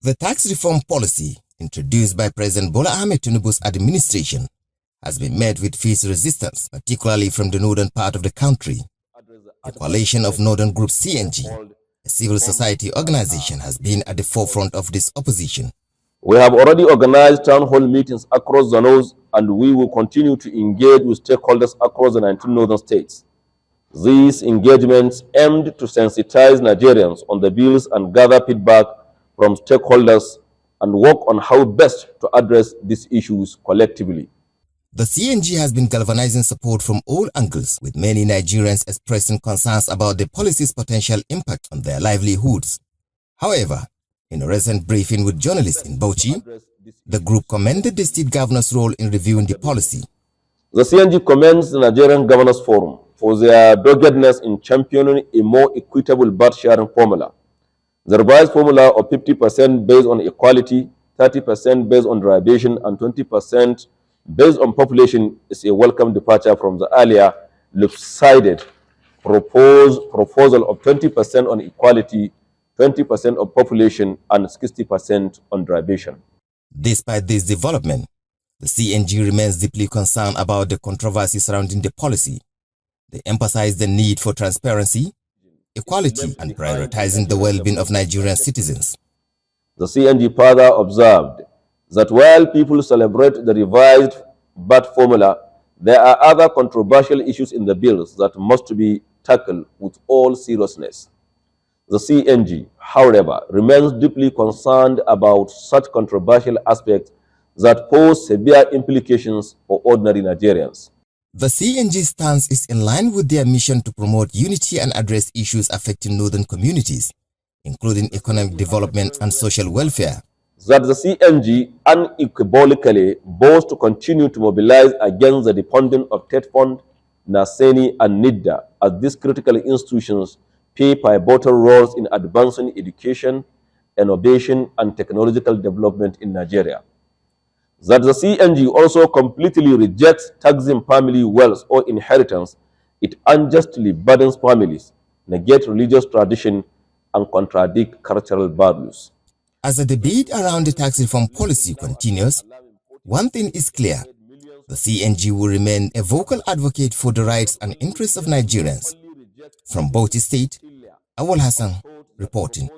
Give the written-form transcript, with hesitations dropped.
The tax reform policy introduced by President Bola Ahmed Tinubu's administration has been met with fierce resistance, particularly from the northern part of the country. The coalition of northern group CNG, a civil society organization, has been at the forefront of this opposition. We have already organized town hall meetings across the north, and we will continue to engage with stakeholders across the 19 northern states. These engagements aimed to sensitize Nigerians on the bills and gather feedback from stakeholders and work on how best to address these issues collectively. The CNG has been galvanizing support from all angles, with many Nigerians expressing concerns about the policy's potential impact on their livelihoods. However, in a recent briefing with journalists in Bauchi, the group commended the state governor's role in reviewing the policy. The CNG commends the Nigerian Governors Forum for their doggedness in championing a more equitable birth-sharing formula. The revised formula of 50% based on equality, 30% based on derivation, and 20% based on population is a welcome departure from the earlier lopsided proposal of 20% on equality, 20% of population, and 60% on derivation. Despite this development, the CNG remains deeply concerned about the controversy surrounding the policy. They emphasize the need for transparency, equality, and prioritizing the well-being of Nigerian citizens. The CNG further observed that while people celebrate the revised VAT formula, there are other controversial issues in the bills that must be tackled with all seriousness. The CNG, however, remains deeply concerned about such controversial aspects that pose severe implications for ordinary Nigerians. The CNG stance is in line with their mission to promote unity and address issues affecting northern communities, including economic development and social welfare. That the CNG unequivocally vows to continue to mobilize against the defunding of TET Fund, Naseni, and NIDDA, as these critical institutions play pivotal roles in advancing education, innovation, and technological development in Nigeria. That the CNG also completely rejects taxing family wealth or inheritance. It unjustly burdens families, negates religious tradition, and contradicts cultural values. As the debate around the tax reform policy continues, one thing is clear: the CNG will remain a vocal advocate for the rights and interests of Nigerians. From Bauchi State, Awal Hassan reporting.